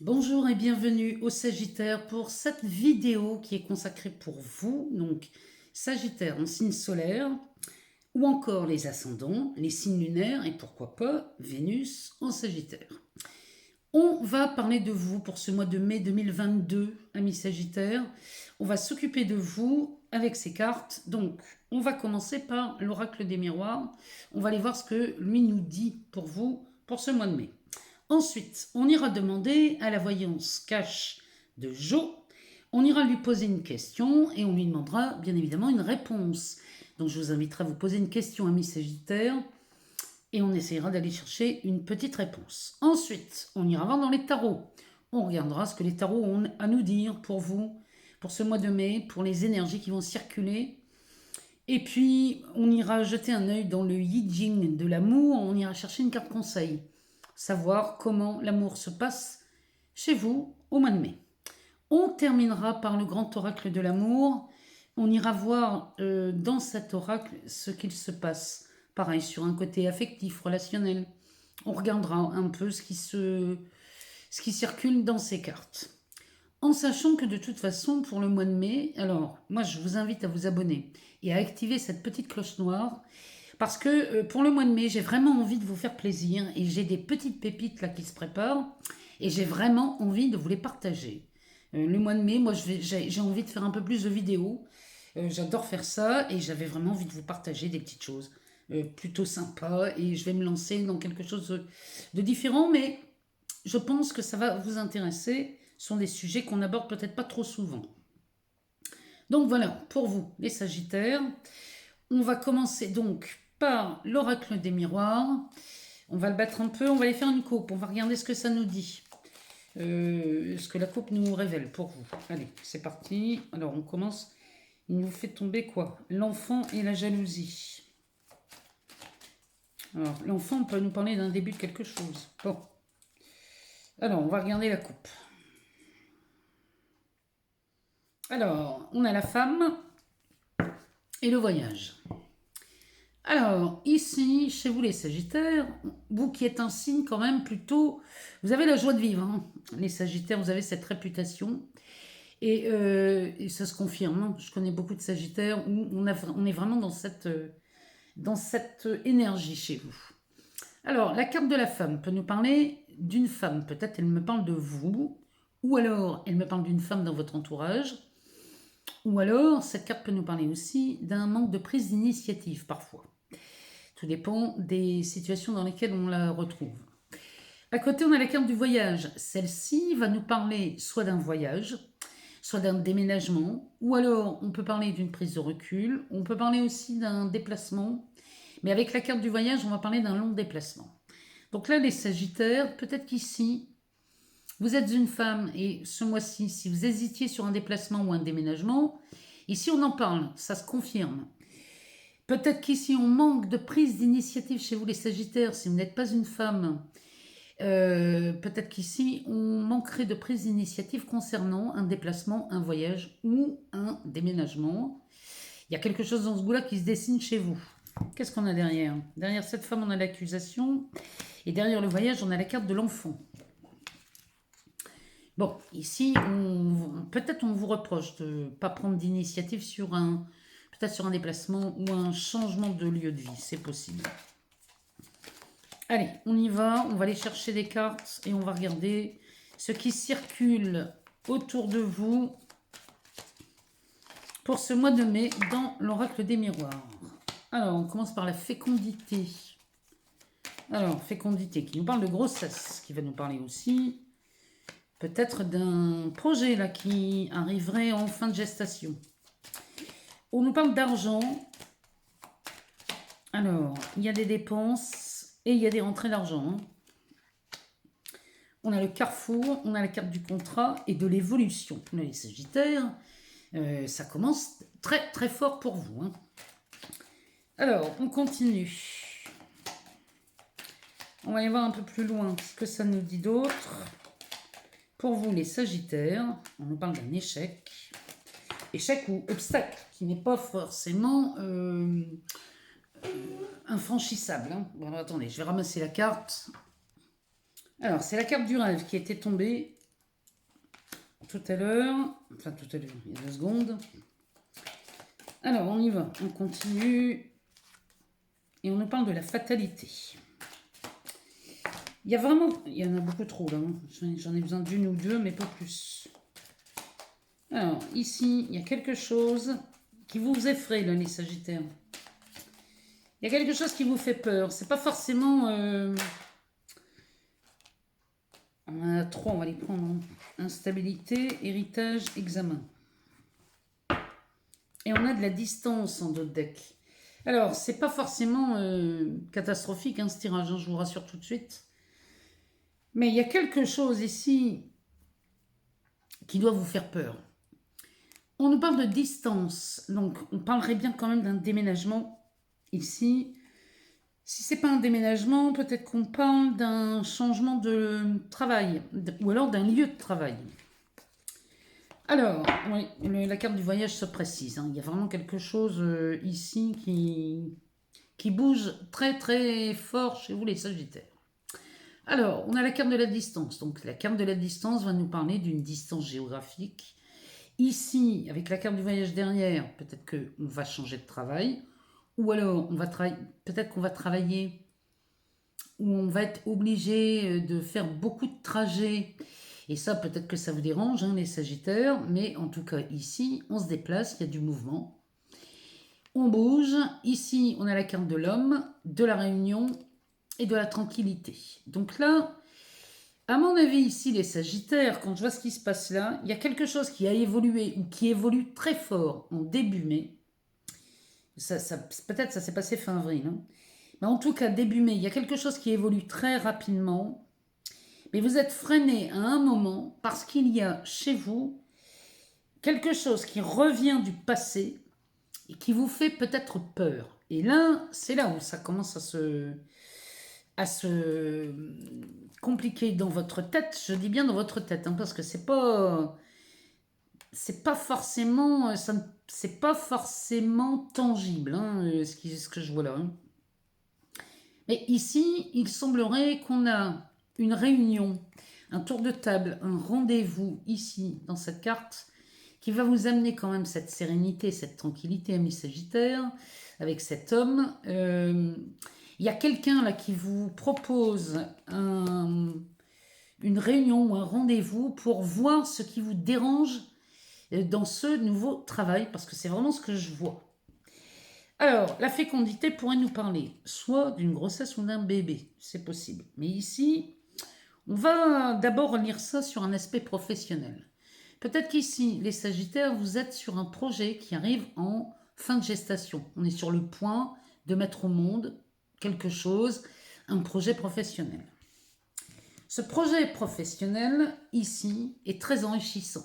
Bonjour et bienvenue au Sagittaire pour cette vidéo qui est consacrée pour vous, donc Sagittaire en signe solaire, ou encore les ascendants, les signes lunaires et pourquoi pas Vénus en Sagittaire. On va parler de vous pour ce mois de mai 2022, amis Sagittaires. On va s'occuper de vous avec ces cartes. Donc, on va commencer par l'oracle des miroirs. On va aller voir ce que lui nous dit pour vous pour ce mois de mai. Ensuite, on ira demander à la voyance cache de Jo, on ira lui poser une question et on lui demandera bien évidemment une réponse. Donc je vous inviterai à vous poser une question, ami Sagittaire, et on essayera d'aller chercher une petite réponse. Ensuite, on ira voir dans les tarots. On regardera ce que les tarots ont à nous dire pour vous, pour ce mois de mai, pour les énergies qui vont circuler. Et puis, on ira jeter un œil dans le Yi Jing de l'amour, on ira chercher une carte conseil. Savoir comment l'amour se passe chez vous au mois de mai. On terminera par le grand oracle de l'amour. On ira voir dans cet oracle ce qu'il se passe. Pareil, sur un côté affectif, relationnel. On regardera un peu ce qui circule dans ces cartes. En sachant que de toute façon, pour le mois de mai, alors moi je vous invite à vous abonner et à activer cette petite cloche noire parce que pour le mois de mai, j'ai vraiment envie de vous faire plaisir et j'ai des petites pépites là qui se préparent et j'ai vraiment envie de vous les partager. Le mois de mai, moi j'ai envie de faire un peu plus de vidéos. J'adore faire ça et j'avais vraiment envie de vous partager des petites choses plutôt sympas et je vais me lancer dans quelque chose de différent, mais je pense que ça va vous intéresser. Ce sont des sujets qu'on aborde peut-être pas trop souvent. Donc voilà, pour vous, les Sagittaires, on va commencer donc par l'oracle des miroirs. On va le battre un peu, on va aller faire une coupe, on va regarder ce que ça nous dit. Ce que la coupe nous révèle pour vous. Allez, c'est parti. Alors on commence. Il nous fait tomber quoi? L'enfant et la jalousie. Alors l'enfant peut nous parler d'un début de quelque chose. Bon. Alors on va regarder la coupe. Alors, on a la femme et le voyage. Alors, ici, chez vous les Sagittaires, vous qui êtes un signe quand même plutôt... Vous avez la joie de vivre, hein. Les Sagittaires, vous avez cette réputation. Et ça se confirme, hein. Je connais beaucoup de Sagittaires où on est vraiment dans cette énergie chez vous. Alors, la carte de la femme peut nous parler d'une femme. Peut-être elle me parle de vous, ou alors elle me parle d'une femme dans votre entourage. Ou alors, cette carte peut nous parler aussi d'un manque de prise d'initiative parfois. Tout dépend des situations dans lesquelles on la retrouve. À côté, on a la carte du voyage. Celle-ci va nous parler soit d'un voyage, soit d'un déménagement, ou alors on peut parler d'une prise de recul, on peut parler aussi d'un déplacement, mais avec la carte du voyage, on va parler d'un long déplacement. Donc là, les Sagittaires, peut-être qu'ici, vous êtes une femme et ce mois-ci, si vous hésitiez sur un déplacement ou un déménagement, ici on en parle, ça se confirme. Peut-être qu'ici on manque de prise d'initiative chez vous les Sagittaires, si vous n'êtes pas une femme. Peut-être qu'ici on manquerait de prise d'initiative concernant un déplacement, un voyage ou un déménagement. Il y a quelque chose dans ce goût-là qui se dessine chez vous. Qu'est-ce qu'on a derrière? Derrière cette femme, on a l'accusation. Et derrière le voyage, on a la carte de l'enfant. Bon, ici, peut-être on vous reproche de ne pas prendre d'initiative sur peut-être sur un déplacement ou un changement de lieu de vie, c'est possible. Allez, on y va, on va aller chercher des cartes et on va regarder ce qui circule autour de vous pour ce mois de mai dans l'oracle des miroirs. Alors, on commence par la fécondité. Alors, fécondité qui nous parle de grossesse, qui va nous parler aussi peut-être d'un projet là qui arriverait en fin de gestation. On nous parle d'argent. Alors, il y a des dépenses et il y a des rentrées d'argent, hein. On a le carrefour, on a la carte du contrat et de l'évolution. Les Sagittaires, ça commence très très fort pour vous, hein. Alors, on continue. On va aller voir un peu plus loin ce que ça nous dit d'autre. Pour vous, les Sagittaires, on nous parle d'un échec. Échec ou obstacle, qui n'est pas forcément infranchissable, hein. Bon, alors, attendez, je vais ramasser la carte. Alors, c'est la carte du rêve qui était tombée. tout à l'heure. Enfin, tout à l'heure, il y a 2 secondes. Alors, on y va. On continue. Et on nous parle de la fatalité. Il y a vraiment... Il y en a beaucoup trop, là. J'en ai besoin d'une ou deux, mais pas plus. Alors, ici, il y a quelque chose qui vous effraie, là, les Sagittaires. Il y a quelque chose qui vous fait peur. C'est pas forcément... On en a 3, on va les prendre. Instabilité, héritage, examen. Et on a de la distance en d'autres decks. Alors, c'est pas forcément catastrophique, ce tirage, je vous rassure tout de suite. Mais il y a quelque chose ici qui doit vous faire peur. On nous parle de distance, donc on parlerait bien quand même d'un déménagement ici. Si c'est pas un déménagement, peut-être qu'on parle d'un changement de travail, ou alors d'un lieu de travail. Alors, oui, la carte du voyage se précise. Il y a vraiment quelque chose ici qui bouge très très fort chez vous les Sagittaires. Alors, on a la carte de la distance. Donc, la carte de la distance va nous parler d'une distance géographique. Ici, avec la carte du voyage derrière, peut-être qu'on va changer de travail. Ou alors, peut-être qu'on va travailler où on va être obligé de faire beaucoup de trajets. Et ça, peut-être que ça vous dérange, les Sagittaires. Mais en tout cas, ici, on se déplace, il y a du mouvement. On bouge. Ici, on a la carte de l'homme, de la réunion et de la tranquillité. Donc là, à mon avis, ici, les Sagittaires, quand je vois ce qui se passe là, il y a quelque chose qui a évolué ou qui évolue très fort en début mai. Peut-être ça s'est passé fin avril. Mais en tout cas, début mai, il y a quelque chose qui évolue très rapidement. Mais vous êtes freiné à un moment parce qu'il y a chez vous quelque chose qui revient du passé et qui vous fait peut-être peur. Et là, c'est là où ça commence à se compliquer dans votre tête. Je dis bien dans votre tête, parce que c'est pas forcément c'est pas forcément tangible, ce que je vois là. Mais ici, il semblerait qu'on a une réunion, un tour de table, un rendez-vous ici dans cette carte qui va vous amener quand même cette sérénité, cette tranquillité, amis Sagittaires, avec cet homme. Il y a quelqu'un là qui vous propose une réunion ou un rendez-vous pour voir ce qui vous dérange dans ce nouveau travail, parce que c'est vraiment ce que je vois. Alors, la fécondité pourrait nous parler soit d'une grossesse ou d'un bébé, c'est possible. Mais ici, on va d'abord lire ça sur un aspect professionnel. Peut-être qu'ici, les Sagittaires, vous êtes sur un projet qui arrive en fin de gestation. On est sur le point de mettre au monde quelque chose, un projet professionnel. Ce projet professionnel, ici, est très enrichissant.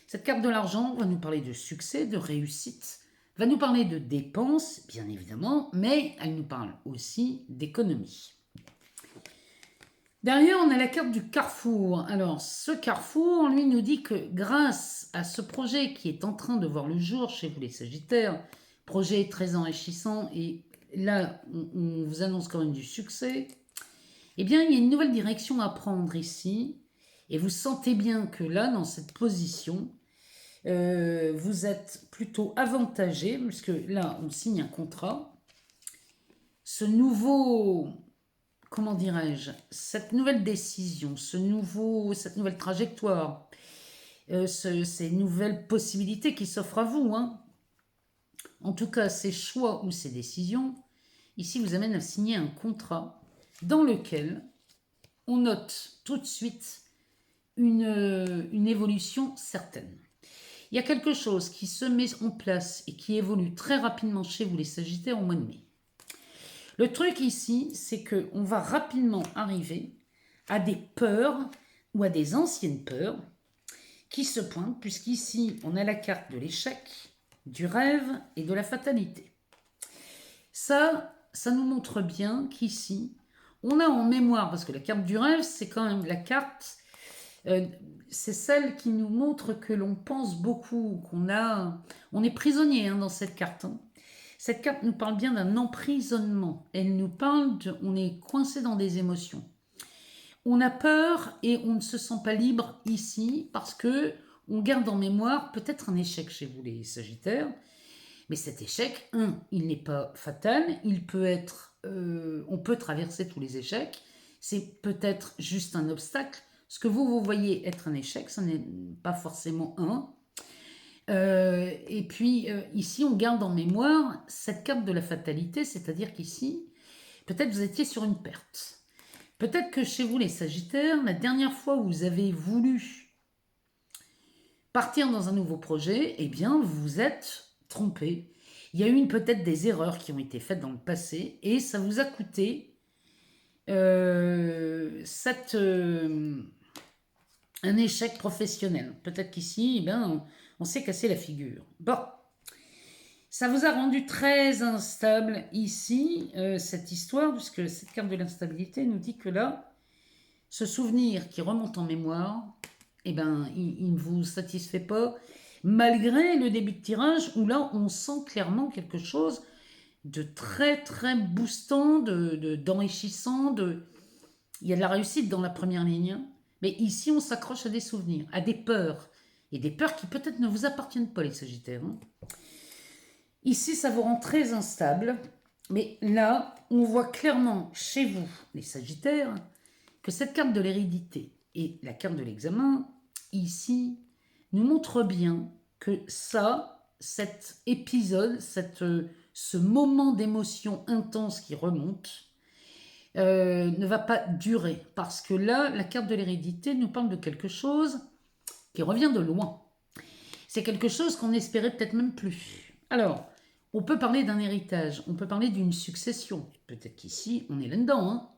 Cette carte de l'argent va nous parler de succès, de réussite, va nous parler de dépenses, bien évidemment, mais elle nous parle aussi d'économie. Derrière, on a la carte du carrefour. Alors, ce carrefour, lui, nous dit que grâce à ce projet qui est en train de voir le jour chez vous les Sagittaires, projet très enrichissant, et là, on vous annonce quand même du succès, eh bien, il y a une nouvelle direction à prendre ici, et vous sentez bien que là, dans cette position, vous êtes plutôt avantagé, puisque là, on signe un contrat. Ce nouveau, comment dirais-je, cette nouvelle décision, cette nouvelle trajectoire, ces nouvelles possibilités qui s'offrent à vous, en tout cas, ces choix ou ces décisions, ici, vous amènent à signer un contrat dans lequel on note tout de suite une évolution certaine. Il y a quelque chose qui se met en place et qui évolue très rapidement chez vous les Sagittaires au mois de mai. Le truc ici, c'est qu'on va rapidement arriver à des peurs ou à des anciennes peurs qui se pointent, puisqu'ici, on a la carte de l'échec, du rêve et de la fatalité. Ça nous montre bien qu'ici, on a en mémoire, parce que la carte du rêve, c'est quand même la carte, c'est celle qui nous montre que l'on pense beaucoup, on est prisonnier dans cette carte. Cette carte nous parle bien d'un emprisonnement. Elle nous parle on est coincé dans des émotions. On a peur et on ne se sent pas libre ici parce que on garde en mémoire peut-être un échec chez vous les Sagittaires. Mais cet échec, il n'est pas fatal, il peut être, on peut traverser tous les échecs, c'est peut-être juste un obstacle. Ce que vous voyez être un échec, ce n'est pas forcément un. Et puis ici, on garde en mémoire cette carte de la fatalité, c'est-à-dire qu'ici, peut-être vous étiez sur une perte. Peut-être que chez vous, les Sagittaires, la dernière fois où vous avez voulu partir dans un nouveau projet, eh bien, vous vous êtes trompé. Il y a eu peut-être des erreurs qui ont été faites dans le passé et ça vous a coûté un échec professionnel. Peut-être qu'ici, eh bien, on s'est cassé la figure. Bon, ça vous a rendu très instable ici, cette histoire, puisque cette carte de l'instabilité nous dit que là, ce souvenir qui remonte en mémoire, eh ben, il ne vous satisfait pas, malgré le début de tirage, où là, on sent clairement quelque chose de très, très boostant, d'enrichissant. Il y a de la réussite dans la première ligne, mais ici, on s'accroche à des souvenirs, à des peurs, et des peurs qui peut-être ne vous appartiennent pas, les Sagittaires. Ici, ça vous rend très instable, mais là, on voit clairement chez vous, les Sagittaires, que cette carte de l'hérédité et la carte de l'examen, ici, nous montre bien que ça, cet épisode, ce moment d'émotion intense qui remonte, ne va pas durer. Parce que là, la carte de l'hérédité nous parle de quelque chose qui revient de loin. C'est quelque chose qu'on n'espérait peut-être même plus. Alors, on peut parler d'un héritage, on peut parler d'une succession. Peut-être qu'ici, on est là-dedans, hein.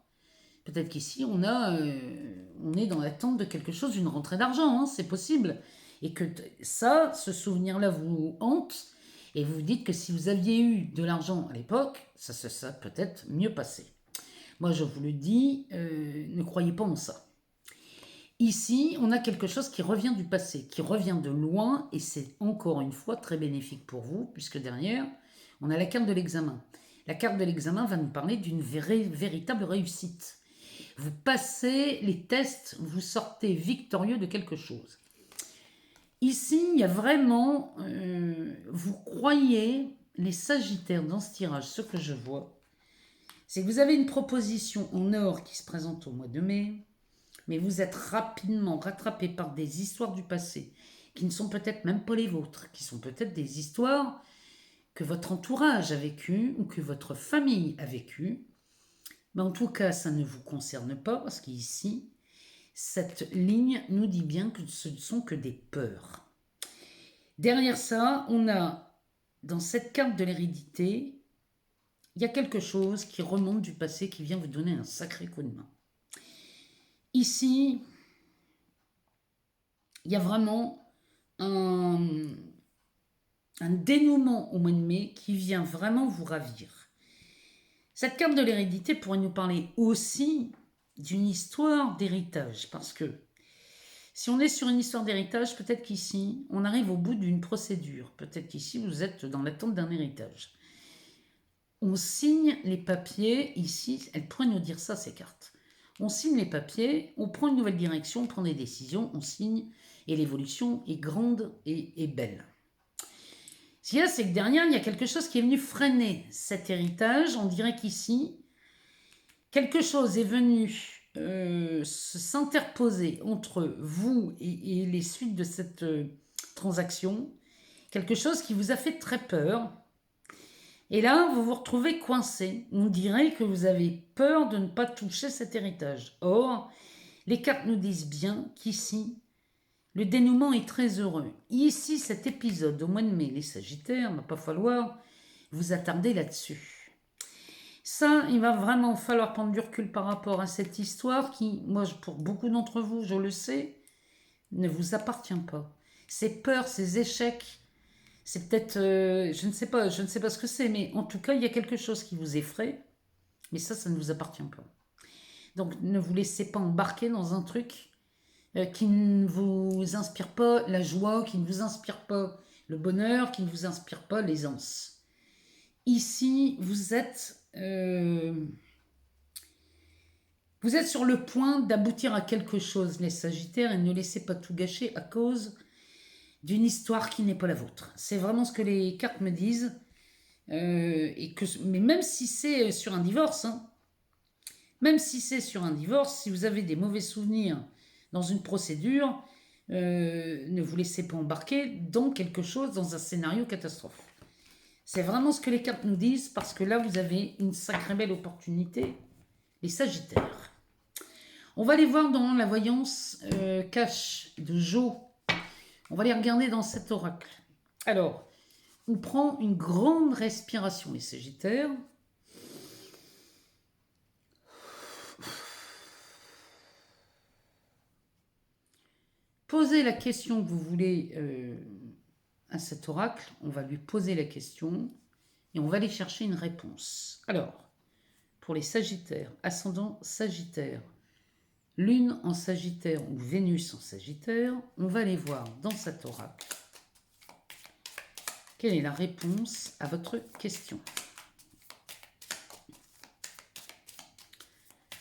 Peut-être qu'ici, on est dans l'attente de quelque chose, d'une rentrée d'argent, hein, c'est possible. Et que ça, ce souvenir-là vous hante, et vous vous dites que si vous aviez eu de l'argent à l'époque, ça peut-être mieux passé. Moi, je vous le dis, ne croyez pas en ça. Ici, on a quelque chose qui revient du passé, qui revient de loin, et c'est encore une fois très bénéfique pour vous, puisque derrière, on a la carte de l'examen. La carte de l'examen va nous parler d'une véritable réussite. Vous passez les tests, vous sortez victorieux de quelque chose. Ici, il y a vraiment, vous croyez, les Sagittaires dans ce tirage, ce que je vois, c'est que vous avez une proposition en or qui se présente au mois de mai, mais vous êtes rapidement rattrapé par des histoires du passé, qui ne sont peut-être même pas les vôtres, qui sont peut-être des histoires que votre entourage a vécues ou que votre famille a vécues. Mais en tout cas, ça ne vous concerne pas, parce qu'ici, cette ligne nous dit bien que ce ne sont que des peurs. Derrière ça, on a, dans cette carte de l'hérédité, il y a quelque chose qui remonte du passé, qui vient vous donner un sacré coup de main. Ici, il y a vraiment un dénouement au mois de mai qui vient vraiment vous ravir. Cette carte de l'hérédité pourrait nous parler aussi d'une histoire d'héritage, parce que si on est sur une histoire d'héritage, peut-être qu'ici, on arrive au bout d'une procédure. Peut-être qu'ici, vous êtes dans l'attente d'un héritage. On signe les papiers, ici, elles pourraient nous dire ça, ces cartes. On signe les papiers, on prend une nouvelle direction, on prend des décisions, on signe, et l'évolution est grande et belle. Ce qu'il y a, c'est que derrière, il y a quelque chose qui est venu freiner cet héritage. On dirait qu'ici, quelque chose est venu s'interposer entre vous et les suites de cette transaction. Quelque chose qui vous a fait très peur. Et là, vous vous retrouvez coincé. On dirait que vous avez peur de ne pas toucher cet héritage. Or, les cartes nous disent bien qu'ici, le dénouement est très heureux. Ici, cet épisode au mois de mai, les Sagittaires, il ne va pas falloir vous attarder là-dessus. Ça, il va vraiment falloir prendre du recul par rapport à cette histoire qui, moi, pour beaucoup d'entre vous, je le sais, ne vous appartient pas. Ces peurs, ces échecs, c'est peut-être, je ne sais pas ce que c'est, mais en tout cas, il y a quelque chose qui vous effraie, mais ça ne vous appartient pas. Donc, ne vous laissez pas embarquer dans un truc qui ne vous inspire pas la joie, qui ne vous inspire pas le bonheur, qui ne vous inspire pas l'aisance. Ici, vous Vous êtes sur le point d'aboutir à quelque chose, les Sagittaires, et ne laissez pas tout gâcher à cause d'une histoire qui n'est pas la vôtre. C'est vraiment ce que les cartes me disent. Mais même si c'est sur un divorce, hein, même si c'est sur un divorce, si vous avez des mauvais souvenirs dans une procédure, ne vous laissez pas embarquer dans quelque chose, dans un scénario catastrophe. C'est vraiment ce que les cartes nous disent, parce que là, vous avez une sacrée belle opportunité, les Sagittaires. On va les voir dans la voyance cache de Jo. On va les regarder dans cet oracle. Alors, on prend une grande respiration, les Sagittaires. Posez la question que vous voulez à cet oracle. On va lui poser la question et on va aller chercher une réponse. Alors, pour les Sagittaires, ascendant Sagittaire, Lune en Sagittaire ou Vénus en Sagittaire, on va aller voir dans cet oracle quelle est la réponse à votre question.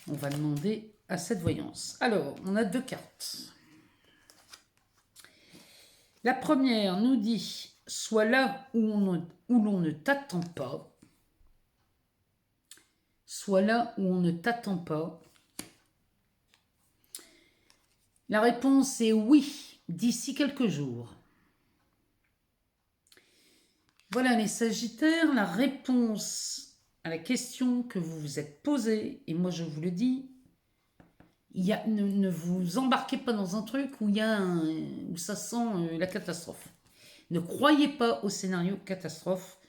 On va demander à cette voyance. Alors, on a deux cartes. La première nous dit « Sois là où l'on ne t'attend pas ». Sois là où on ne t'attend pas. La réponse est oui, d'ici quelques jours. Voilà les Sagittaires, la réponse à la question que vous vous êtes posée, et moi je vous le dis, ne vous embarquez pas dans un truc où ça sent la catastrophe. Ne croyez pas au scénario catastrophe.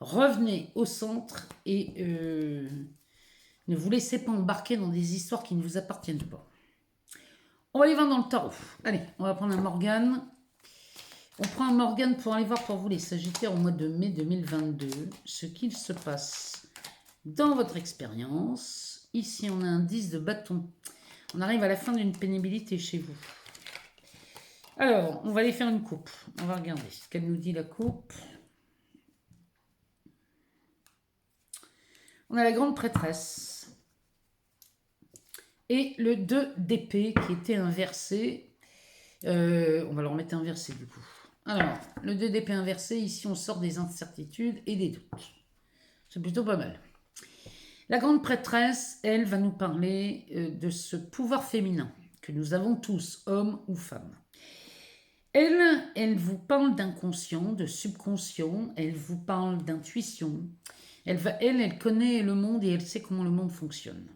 Revenez au centre et ne vous laissez pas embarquer dans des histoires qui ne vous appartiennent pas. On va aller voir dans le tarot. Allez, on va prendre un Morgane. On prend un Morgane pour aller voir pour vous les Sagittaires au mois de mai 2022 ce qu'il se passe dans votre expérience. Ici, on a un 10 de bâton. On arrive à la fin d'une pénibilité chez vous. Alors, on va aller faire une coupe. On va regarder ce qu'elle nous dit, la coupe. On a la grande prêtresse. Et le 2 d'épée qui était inversé. On va le remettre inversé du coup. Alors, le 2 d'épée inversé, ici on sort des incertitudes et des doutes. C'est plutôt pas mal. La grande prêtresse, elle, va nous parler de ce pouvoir féminin que nous avons tous, hommes ou femmes. Elle vous parle d'inconscient, de subconscient, elle vous parle d'intuition. Elle connaît le monde et elle sait comment le monde fonctionne.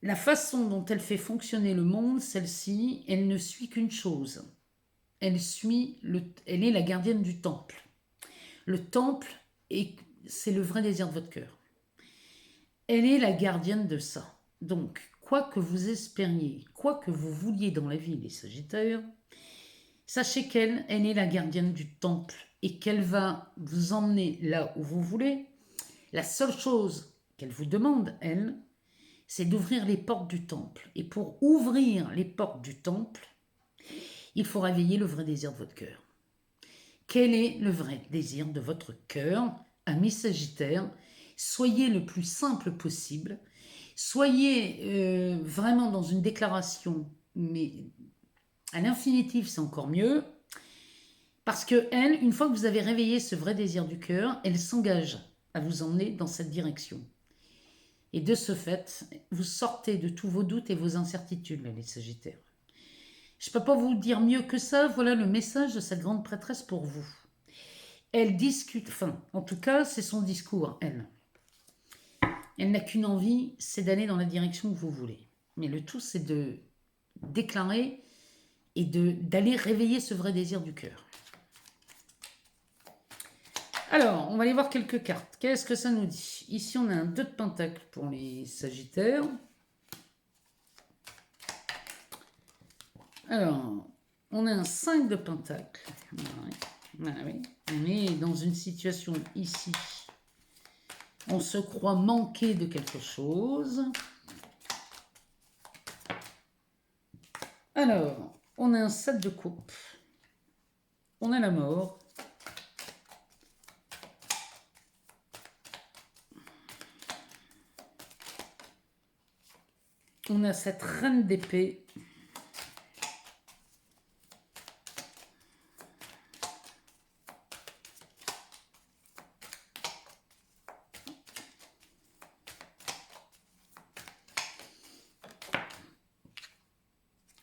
La façon dont elle fait fonctionner le monde, celle-ci, elle ne suit qu'une chose. Elle est la gardienne du temple. Le temple, c'est le vrai désir de votre cœur. Elle est la gardienne de ça. Donc, quoi que vous espériez, quoi que vous vouliez dans la vie, les Sagittaires, sachez qu'elle est la gardienne du temple et qu'elle va vous emmener là où vous voulez. La seule chose qu'elle vous demande, elle, c'est d'ouvrir les portes du temple. Et pour ouvrir les portes du temple, il faut réveiller le vrai désir de votre cœur. Quel est le vrai désir de votre cœur, amis Sagittaires? Soyez le plus simple possible. Soyez vraiment dans une déclaration, mais à l'infinitif, c'est encore mieux. Parce que elle, une fois que vous avez réveillé ce vrai désir du cœur, elle s'engage à vous emmener dans cette direction. Et de ce fait, vous sortez de tous vos doutes et vos incertitudes, les Sagittaires. Je ne peux pas vous dire mieux que ça. Voilà le message de cette grande prêtresse pour vous. Elle discute, en tout cas, c'est son discours, elle. Elle n'a qu'une envie, c'est d'aller dans la direction que vous voulez. Mais le tout, c'est de déclarer et d'aller réveiller ce vrai désir du cœur. Alors, on va aller voir quelques cartes. Qu'est-ce que ça nous dit? Ici, on a un 2 de pentacle pour les Sagittaires. Alors, on a un 5 de pentacle. Oui. On est dans une situation ici. On se croit manquer de quelque chose. Alors, on a un 7 de coupe. On a la mort. On a cette reine d'épée.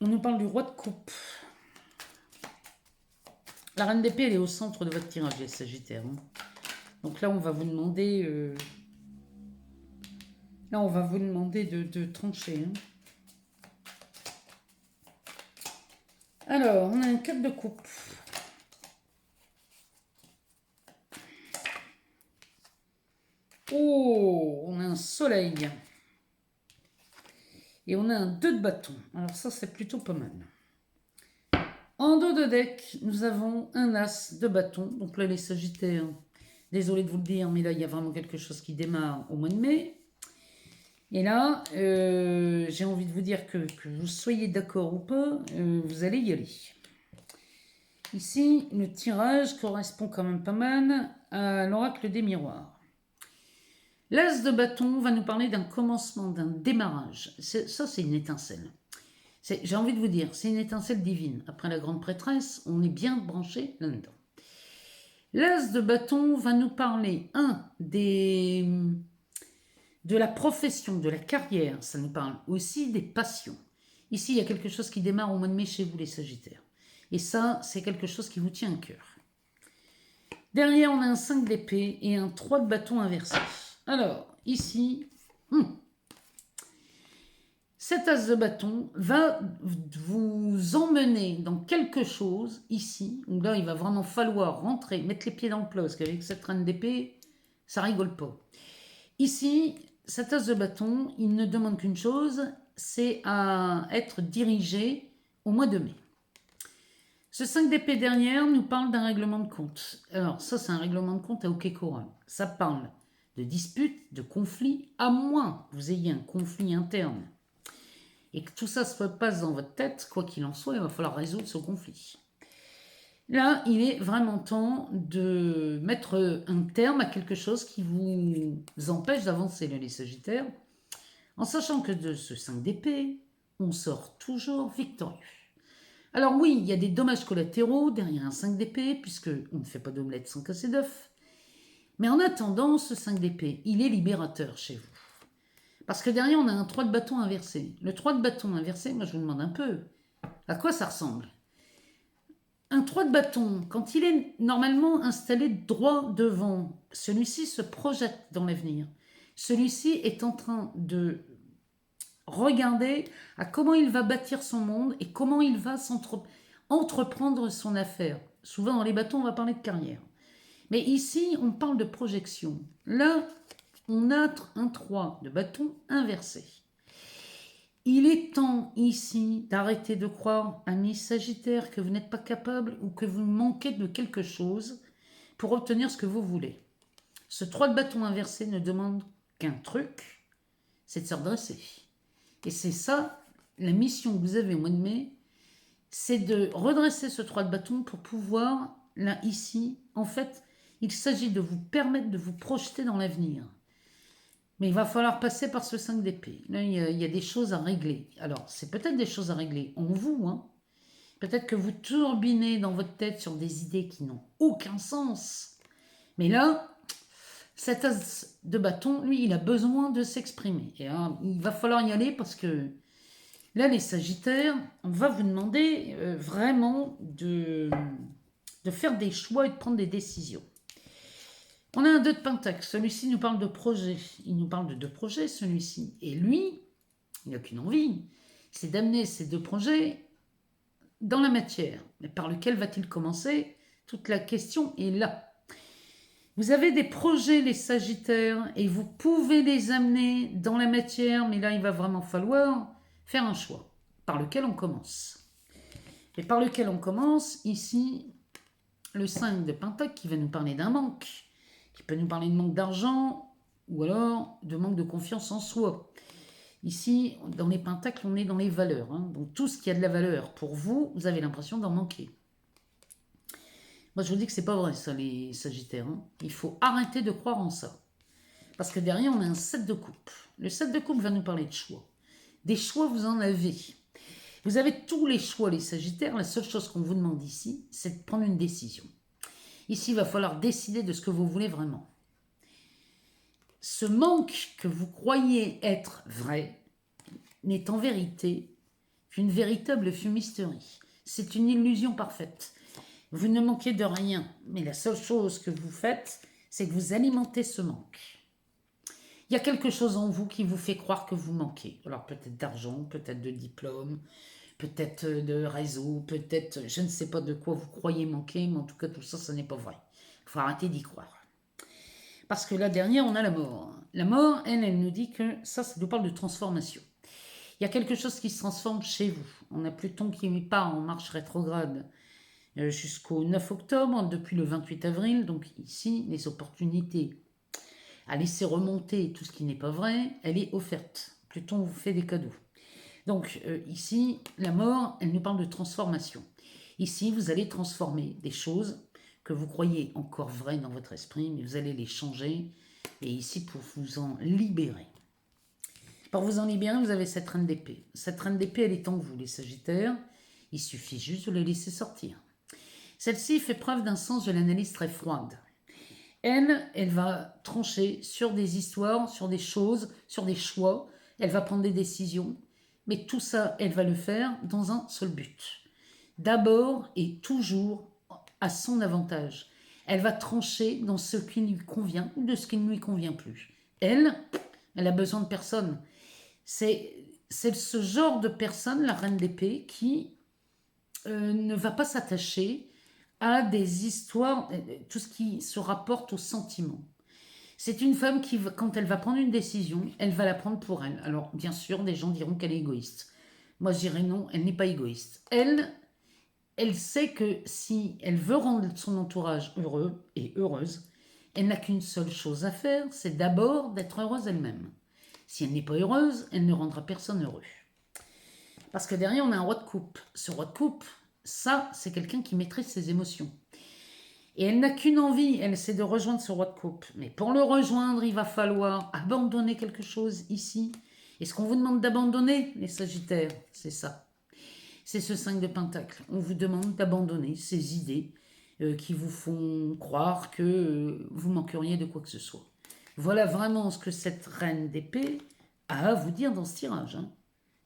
On nous parle du roi de coupe. La reine d'épée, elle est au centre de votre tirage, les Sagittaires. Donc là, on va vous demander... Là, on va vous demander de trancher. Alors, on a un 4 de coupe. Oh, on a un soleil. Et on a un 2 de bâton. Alors ça, c'est plutôt pas mal. En dos de deck, nous avons un as de bâton. Donc là, les Sagittaires, désolé de vous le dire, mais là, il y a vraiment quelque chose qui démarre au mois de mai. Et là, j'ai envie de vous dire que vous soyez d'accord ou pas, vous allez y aller. Ici, le tirage correspond quand même pas mal à l'oracle des miroirs. L'as de bâton va nous parler d'un commencement, d'un démarrage. Ça, c'est une étincelle. J'ai envie de vous dire, c'est une étincelle divine. Après la grande prêtresse, on est bien branché là-dedans. L'as de bâton va nous parler, de la profession, de la carrière. Ça nous parle aussi des passions. Ici, il y a quelque chose qui démarre au mois de mai chez vous, les Sagittaires. Et ça, c'est quelque chose qui vous tient à cœur. Derrière, on a un 5 d'épée et un 3 de bâton inversé. Alors, ici, cet as de bâton va vous emmener dans quelque chose, ici, où là, il va vraiment falloir rentrer, mettre les pieds dans le plat, parce qu'avec cette reine d'épée, ça rigole pas. Ici, cet as de bâton, il ne demande qu'une chose, c'est à être dirigé au mois de mai. Ce 5 d'épée derrière nous parle d'un règlement de compte. Alors ça, c'est un règlement de compte à OK Corral. Ça parle de disputes, de conflits, à moins que vous ayez un conflit interne et que tout ça se passe dans votre tête, quoi qu'il en soit, il va falloir résoudre ce conflit. Là, il est vraiment temps de mettre un terme à quelque chose qui vous empêche d'avancer, les Sagittaires, en sachant que de ce 5 d'épée, on sort toujours victorieux. Alors oui, il y a des dommages collatéraux derrière un 5 d'épée, puisque on ne fait pas d'omelette sans casser d'œuf. Mais en attendant, ce 5 d'épée, il est libérateur chez vous. Parce que derrière, on a un 3 de bâton inversé. Le 3 de bâton inversé, moi je vous demande un peu, à quoi ça ressemble? Un 3 de bâton, quand il est normalement installé droit devant, celui-ci se projette dans l'avenir. Celui-ci est en train de regarder à comment il va bâtir son monde et comment il va entreprendre son affaire. Souvent dans les bâtons, on va parler de carrière. Mais ici, on parle de projection. Là, on a un 3 de bâton inversé. Il est temps ici d'arrêter de croire, amis Sagittaires, que vous n'êtes pas capable ou que vous manquez de quelque chose pour obtenir ce que vous voulez. Ce 3 de bâton inversé ne demande qu'un truc, c'est de se redresser. Et c'est ça, la mission que vous avez au mois de mai, c'est de redresser ce 3 de bâton pour pouvoir, là, ici, en fait, il s'agit de vous permettre de vous projeter dans l'avenir. Mais il va falloir passer par ce 5 d'épée. Là, il y a des choses à régler. Alors, c'est peut-être des choses à régler en vous. Peut-être que vous turbinez dans votre tête sur des idées qui n'ont aucun sens. Mais là, cet as de bâton, lui, il a besoin de s'exprimer. Et alors, il va falloir y aller parce que là, les Sagittaires, on va vous demander vraiment de faire des choix et de prendre des décisions. On a un 2 de pentacle. Celui-ci nous parle de projet. Il nous parle de 2 projets, celui-ci. Et lui, il n'a qu'une envie, c'est d'amener ces 2 projets dans la matière. Mais par lequel va-t-il commencer? Toute la question est là. Vous avez des projets, les Sagittaires, et vous pouvez les amener dans la matière, mais là, il va vraiment falloir faire un choix. Par lequel on commence. Et par lequel on commence, ici, le 5 de pentacle qui va nous parler d'un manque, qui peut nous parler de manque d'argent, ou alors de manque de confiance en soi. Ici, dans les pentacles, on est dans les valeurs. Donc tout ce qui a de la valeur pour vous, vous avez l'impression d'en manquer. Moi, je vous dis que c'est pas vrai, ça, les Sagittaires. Il faut arrêter de croire en ça. Parce que derrière, on a un 7 de coupe. Le 7 de coupe va nous parler de choix. Des choix, vous en avez. Vous avez tous les choix, les Sagittaires. La seule chose qu'on vous demande ici, c'est de prendre une décision. Ici, il va falloir décider de ce que vous voulez vraiment. Ce manque que vous croyez être vrai n'est en vérité qu'une véritable fumisterie. C'est une illusion parfaite. Vous ne manquez de rien, mais la seule chose que vous faites, c'est que vous alimentez ce manque. Il y a quelque chose en vous qui vous fait croire que vous manquez. Alors peut-être d'argent, peut-être de diplôme, peut-être de réseau, peut-être, je ne sais pas de quoi vous croyez manquer, mais en tout cas tout ça, ce n'est pas vrai. Il faut arrêter d'y croire. Parce que là, derrière, on a la mort. La mort, elle nous dit que ça nous parle de transformation. Il y a quelque chose qui se transforme chez vous. On a Pluton qui part en marche rétrograde jusqu'au 9 octobre, depuis le 28 avril. Donc ici, les opportunités à laisser remonter tout ce qui n'est pas vrai, elle est offerte. Pluton vous fait des cadeaux. Donc ici, la mort, elle nous parle de transformation. Ici, vous allez transformer des choses que vous croyez encore vraies dans votre esprit, mais vous allez les changer. Et ici, pour vous en libérer. Pour vous en libérer, vous avez cette reine d'épée. Cette reine d'épée, elle est en vous, les Sagittaires. Il suffit juste de la laisser sortir. Celle-ci fait preuve d'un sens de l'analyse très froide. Elle va trancher sur des histoires, sur des choses, sur des choix. Elle va prendre des décisions. Mais tout ça, elle va le faire dans un seul but. D'abord et toujours à son avantage. Elle va trancher dans ce qui lui convient ou de ce qui ne lui convient plus. Elle a besoin de personne. C'est ce genre de personne, la reine d'épée, qui ne va pas s'attacher à des histoires, tout ce qui se rapporte aux sentiments. C'est une femme qui, quand elle va prendre une décision, elle va la prendre pour elle. Alors, bien sûr, des gens diront qu'elle est égoïste. Moi, je dirais non, elle n'est pas égoïste. Elle sait que si elle veut rendre son entourage heureux et heureuse, elle n'a qu'une seule chose à faire, c'est d'abord d'être heureuse elle-même. Si elle n'est pas heureuse, elle ne rendra personne heureux. Parce que derrière, on a un roi de coupe. Ce roi de coupe, ça, c'est quelqu'un qui maîtrise ses émotions. Et elle n'a qu'une envie, elle, c'est de rejoindre ce roi de coupe. Mais pour le rejoindre, il va falloir abandonner quelque chose ici. Et ce qu'on vous demande d'abandonner, les Sagittaires, c'est ça. C'est ce 5 de Pentacle. On vous demande d'abandonner ces idées qui vous font croire que vous manqueriez de quoi que ce soit. Voilà vraiment ce que cette reine d'épée a à vous dire dans ce tirage. Hein.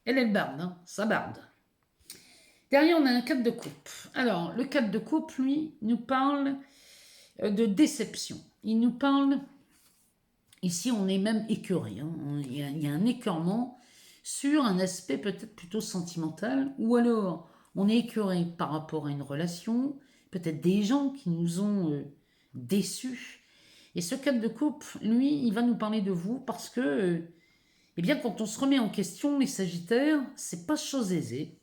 Elle est le barde, hein, ça barde. Derrière, on a un 4 de coupe. Alors, le 4 de coupe, lui, nous parle de déception. Il nous parle... Ici, on est même écœuré. Hein. Il y a un écœurement sur un aspect peut-être plutôt sentimental, ou alors on est écœuré par rapport à une relation, peut-être des gens qui nous ont déçus. Et ce 4 de coupe, lui, il va nous parler de vous parce que, eh bien, quand on se remet en question, les Sagittaires, c'est pas chose aisée.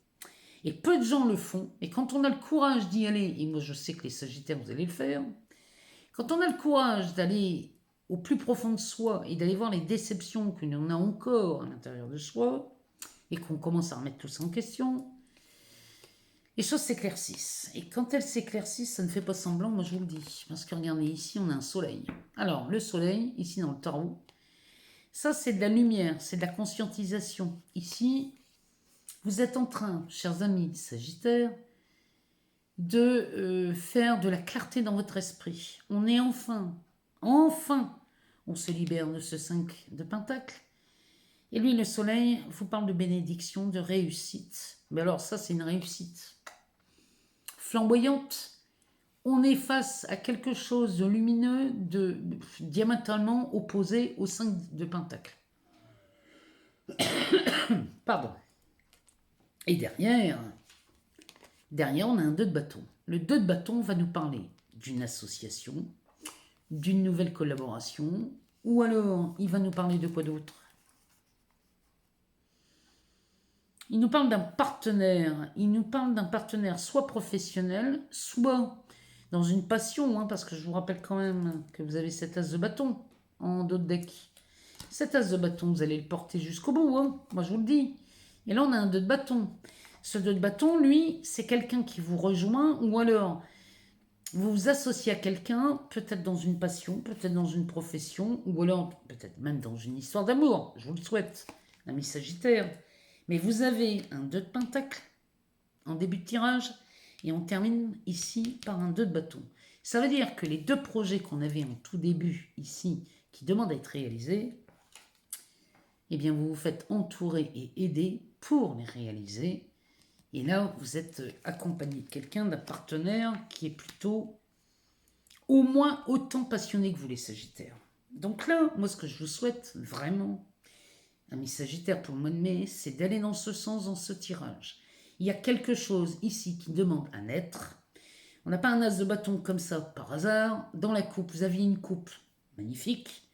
Et peu de gens le font. Et quand on a le courage d'y aller, et moi je sais que les Sagittaires, vous allez le faire, quand on a le courage d'aller au plus profond de soi et d'aller voir les déceptions que l'on a encore à l'intérieur de soi, et qu'on commence à remettre tout ça en question, les choses s'éclaircissent. Et quand elles s'éclaircissent, ça ne fait pas semblant, moi je vous le dis. Parce que regardez, ici on a un soleil. Alors, le soleil, ici dans le tarot, ça c'est de la lumière, c'est de la conscientisation. Ici, vous êtes en train, chers amis Sagittaires, de faire de la clarté dans votre esprit. On est enfin, on se libère de ce 5 de Pentacle. Et lui, le soleil, vous parle de bénédiction, de réussite. Mais alors ça, c'est une réussite flamboyante. On est face à quelque chose de lumineux, diamétralement opposé au 5 de Pentacle. Pardon. Et derrière, on a un 2 de bâton. Le 2 de bâton va nous parler d'une association, d'une nouvelle collaboration, ou alors il va nous parler de quoi d'autre? Il nous parle d'un partenaire. Il nous parle d'un partenaire soit professionnel, soit dans une passion, hein, parce que je vous rappelle quand même que vous avez cet as de bâton en dos de deck. Cet as de bâton, vous allez le porter jusqu'au bout, hein, moi je vous le dis. Et là, on a un 2 de bâton. Ce 2 de bâton, lui, c'est quelqu'un qui vous rejoint, ou alors vous vous associez à quelqu'un, peut-être dans une passion, peut-être dans une profession, ou alors peut-être même dans une histoire d'amour. Je vous le souhaite, ami Sagittaire. Mais vous avez un 2 de pentacle en début de tirage et on termine ici par un 2 de bâton. Ça veut dire que les deux projets qu'on avait en tout début ici, qui demandent à être réalisés, eh bien vous vous faites entourer et aider pour les réaliser. Et là, vous êtes accompagné de quelqu'un, d'un partenaire qui est plutôt au moins autant passionné que vous les Sagittaires. Donc là, moi ce que je vous souhaite vraiment, amis Sagittaires, pour le mois de mai, c'est d'aller dans ce sens, dans ce tirage. Il y a quelque chose ici qui demande à naître. On n'a pas un as de bâton comme ça par hasard. Dans la coupe, vous aviez une coupe magnifique.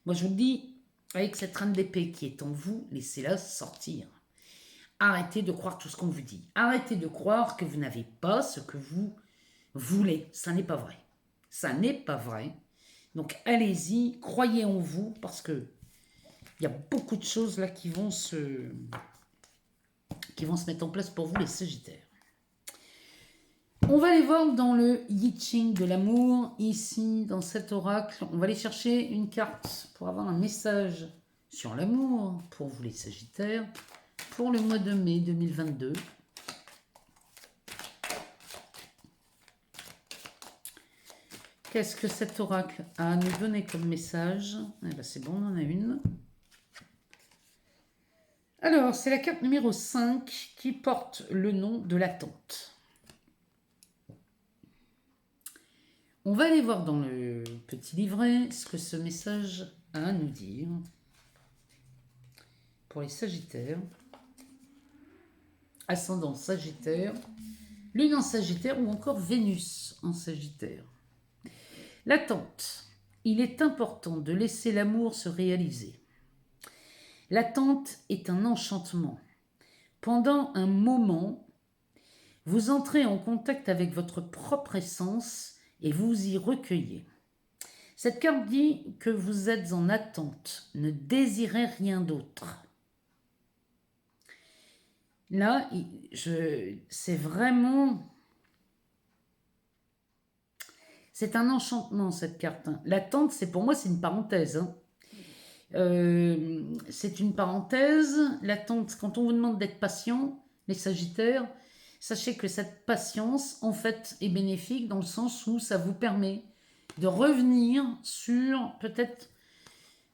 Moi je vous le dis, avec cette reine d'épée qui est en vous, laissez-la sortir. Arrêtez de croire tout ce qu'on vous dit. Arrêtez de croire que vous n'avez pas ce que vous voulez. Ça n'est pas vrai. Ça n'est pas vrai. Donc allez-y, croyez en vous, parce que il y a beaucoup de choses là qui vont se mettre en place pour vous les Sagittaires. On va aller voir dans le I Ching de l'amour, ici dans cet oracle. On va aller chercher une carte pour avoir un message sur l'amour pour vous les Sagittaires pour le mois de mai 2022. Qu'est-ce que cet oracle a à nous donner comme message? Eh ben c'est bon, on en a une. Alors, c'est la carte numéro 5 qui porte le nom de l'attente. On va aller voir dans le petit livret ce que ce message a à nous dire pour les Sagittaires. Ascendant Sagittaire, Lune en Sagittaire ou encore Vénus en Sagittaire. L'attente. Il est important de laisser l'amour se réaliser. L'attente est un enchantement. Pendant un moment, vous entrez en contact avec votre propre essence et vous y recueillez. Cette carte dit que vous êtes en attente, ne désirez rien d'autre. Là, c'est vraiment... C'est un enchantement, cette carte. L'attente, pour moi, c'est une parenthèse. C'est une parenthèse. L'attente, quand on vous demande d'être patient, les Sagittaires, sachez que cette patience, en fait, est bénéfique dans le sens où ça vous permet de revenir sur peut-être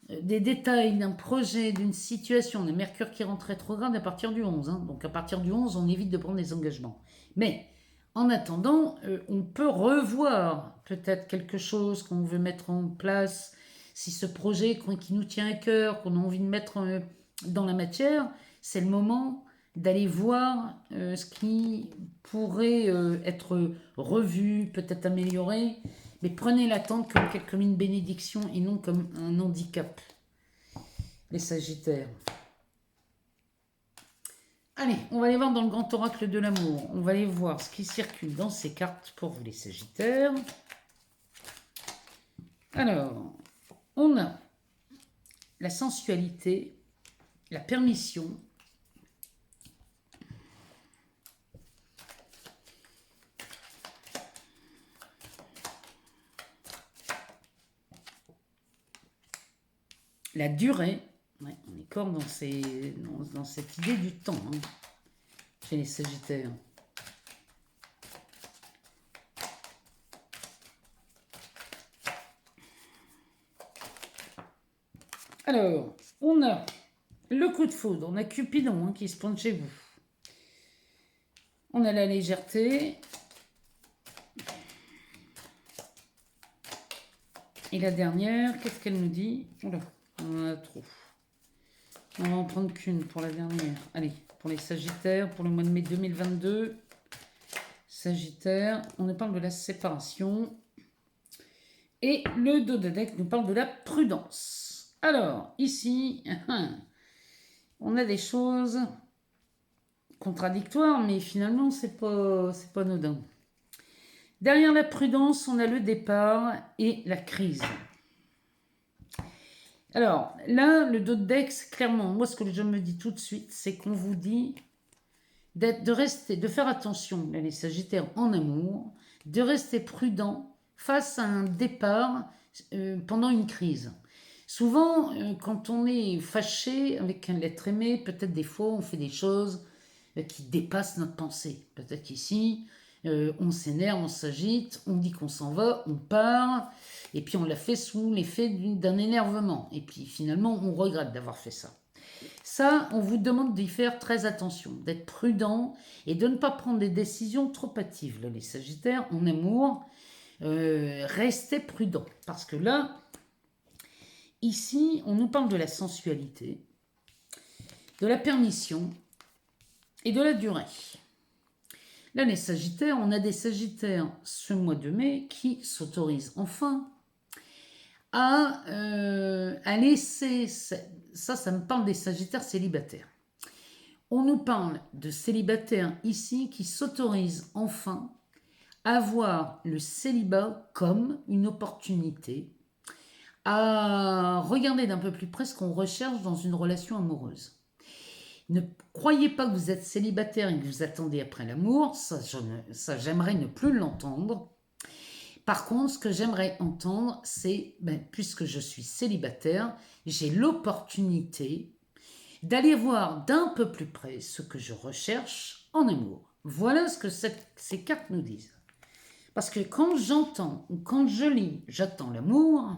des détails d'un projet, d'une situation, de Mercure qui rentre rétrograde à partir du 11. Donc à partir du 11, on évite de prendre des engagements. Mais en attendant, on peut revoir peut-être quelque chose qu'on veut mettre en place. Si ce projet qui nous tient à cœur, qu'on a envie de mettre dans la matière, c'est le moment d'aller voir ce qui pourrait être revu, peut-être amélioré. Mais prenez l'attente comme une bénédiction et non comme un handicap, les Sagittaires. Allez, on va aller voir dans le grand oracle de l'amour. On va aller voir ce qui circule dans ces cartes pour vous les Sagittaires. Alors, on a la sensualité, la permission, la durée. Ouais, on est encore dans cette idée du temps chez les Sagittaires. Alors, on a le coup de foudre, on a Cupidon qui se pointe chez vous. On a la légèreté. Et la dernière, qu'est-ce qu'elle nous dit? Oula, on en a trop. On va en prendre qu'une pour la dernière. Allez, pour les Sagittaires, pour le mois de mai 2022. Sagittaire, on nous parle de la séparation. Et le dos de deck nous parle de la prudence. Alors, ici, on a des choses contradictoires, mais finalement, c'est pas anodin. Derrière la prudence, on a le départ et la crise. Alors, là, le dos de deck, clairement, moi, ce que je me dis tout de suite, c'est qu'on vous dit de faire attention, les Sagittaires en amour, de rester prudent face à un départ pendant une crise. Souvent, quand on est fâché avec un être aimé, peut-être des fois on fait des choses qui dépassent notre pensée. Peut-être qu'ici, on s'énerve, on s'agite, on dit qu'on s'en va, on part, et puis on l'a fait sous l'effet d'un énervement. Et puis finalement, on regrette d'avoir fait ça. Ça, on vous demande d'y faire très attention, d'être prudent et de ne pas prendre des décisions trop hâtives. Là, les Sagittaires, en amour, restez prudent. Parce que là, ici, on nous parle de la sensualité, de la permission et de la durée. Là, les Sagittaires, on a des Sagittaires ce mois de mai qui s'autorisent enfin à laisser... Ça me parle des Sagittaires célibataires. On nous parle de célibataires ici qui s'autorisent enfin à voir le célibat comme une opportunité, à regarder d'un peu plus près ce qu'on recherche dans une relation amoureuse. Ne croyez pas que vous êtes célibataire et que vous attendez après l'amour, ça j'aimerais ne plus l'entendre. Par contre, ce que j'aimerais entendre, c'est, puisque je suis célibataire, j'ai l'opportunité d'aller voir d'un peu plus près ce que je recherche en amour. Voilà ce que ces cartes nous disent. Parce que quand j'entends ou quand je lis, j'attends l'amour,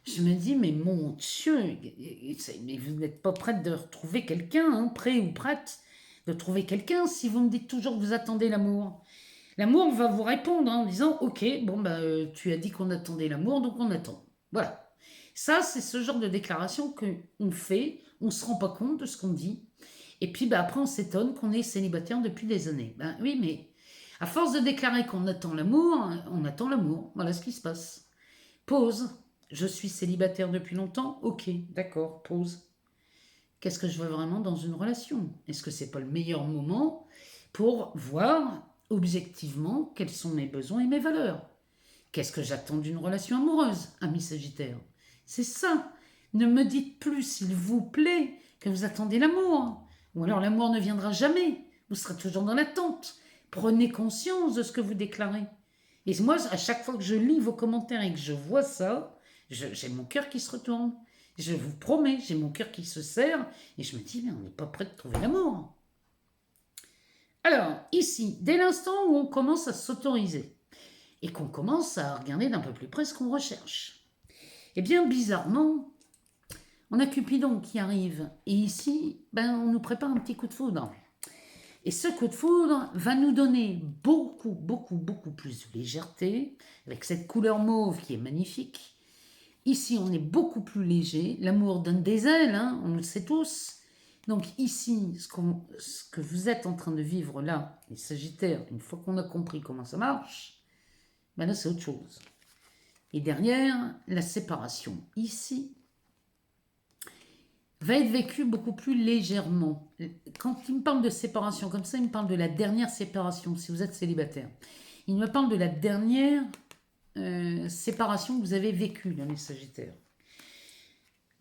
je me dis, mais mon Dieu, mais vous n'êtes pas prête de retrouver quelqu'un, hein, prêt ou prête de trouver quelqu'un si vous me dites toujours que vous attendez l'amour. L'amour va vous répondre en disant, ok, bon, tu as dit qu'on attendait l'amour, donc on attend. Voilà. Ça, c'est ce genre de déclaration qu'on fait, on ne se rend pas compte de ce qu'on dit. Et puis après, on s'étonne qu'on est célibataire depuis des années. Ben oui, mais à force de déclarer qu'on attend l'amour, on attend l'amour. Voilà ce qui se passe. Pause. Je suis célibataire depuis longtemps. Ok, d'accord, pause. Qu'est-ce que je veux vraiment dans une relation? Est-ce que c'est pas le meilleur moment pour voir objectivement quels sont mes besoins et mes valeurs? Qu'est-ce que j'attends d'une relation amoureuse, ami Sagittaire? C'est ça. Ne me dites plus, s'il vous plaît, que vous attendez l'amour. Ou alors l'amour ne viendra jamais. Vous serez toujours dans l'attente. Prenez conscience de ce que vous déclarez. Et moi, à chaque fois que je lis vos commentaires et que je vois ça, j'ai mon cœur qui se retourne. Je vous promets, j'ai mon cœur qui se serre et je me dis, mais on n'est pas prêt de trouver l'amour. Alors, ici, dès l'instant où on commence à s'autoriser et qu'on commence à regarder d'un peu plus près ce qu'on recherche, eh bien, bizarrement, on a Cupidon qui arrive et ici, on nous prépare un petit coup de foudre. Et ce coup de foudre va nous donner beaucoup, beaucoup, beaucoup plus de légèreté, avec cette couleur mauve qui est magnifique. Ici, on est beaucoup plus léger. L'amour donne des ailes, hein, on le sait tous. Donc ici, ce que vous êtes en train de vivre là, les Sagittaires, une fois qu'on a compris comment ça marche, là, c'est autre chose. Et derrière, la séparation, ici, va être vécue beaucoup plus légèrement. Quand il me parle de séparation comme ça, il me parle de la dernière séparation, si vous êtes célibataire. Il me parle de la dernière séparation que vous avez vécue dans les Sagittaires.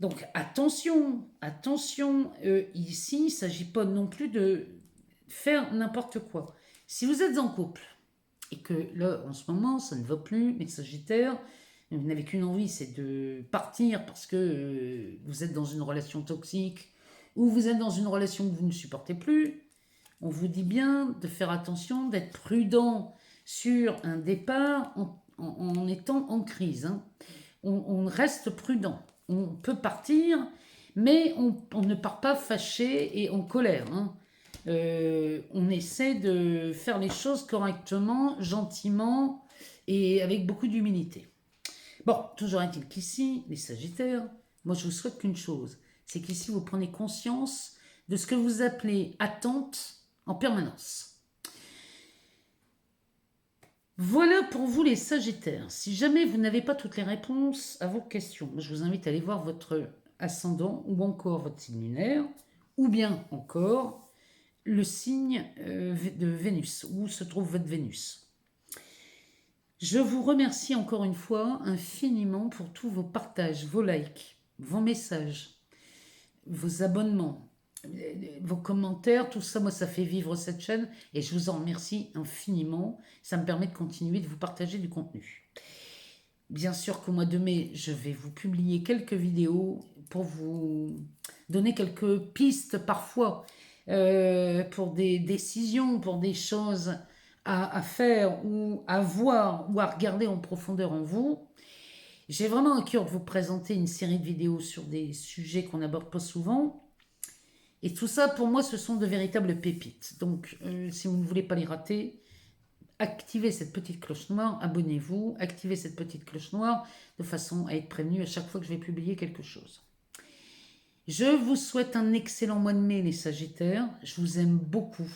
Donc attention, attention, ici, il ne s'agit pas non plus de faire n'importe quoi. Si vous êtes en couple et que là, en ce moment, ça ne va plus, les Sagittaires, vous n'avez qu'une envie, c'est de partir parce que vous êtes dans une relation toxique ou vous êtes dans une relation que vous ne supportez plus, on vous dit bien de faire attention, d'être prudent sur un départ en étant en crise. Hein. On reste prudent. On peut partir, mais on ne part pas fâché et en colère. Hein. On essaie de faire les choses correctement, gentiment et avec beaucoup d'humilité. Bon, toujours est-il qu'ici, les Sagittaires, moi je vous souhaite qu'une chose, c'est qu'ici vous prenez conscience de ce que vous appelez attente en permanence. Voilà pour vous les Sagittaires. Si jamais vous n'avez pas toutes les réponses à vos questions, je vous invite à aller voir votre ascendant ou encore votre signe lunaire, ou bien encore le signe de Vénus, où se trouve votre Vénus. Je vous remercie encore une fois infiniment pour tous vos partages, vos likes, vos messages, vos abonnements, vos commentaires, tout ça, moi, ça fait vivre cette chaîne et je vous en remercie infiniment. Ça me permet de continuer de vous partager du contenu. Bien sûr qu'au mois de mai, je vais vous publier quelques vidéos pour vous donner quelques pistes parfois pour des décisions, pour des choses à faire ou à voir ou à regarder en profondeur en vous. J'ai vraiment à cœur de vous présenter une série de vidéos sur des sujets qu'on n'aborde pas souvent. Et tout ça, pour moi, ce sont de véritables pépites. Donc, si vous ne voulez pas les rater, activez cette petite cloche noire, abonnez-vous, activez cette petite cloche noire de façon à être prévenu à chaque fois que je vais publier quelque chose. Je vous souhaite un excellent mois de mai, les Sagittaires. Je vous aime beaucoup.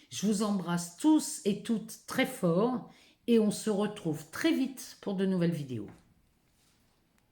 Je vous embrasse tous et toutes très fort et on se retrouve très vite pour de nouvelles vidéos.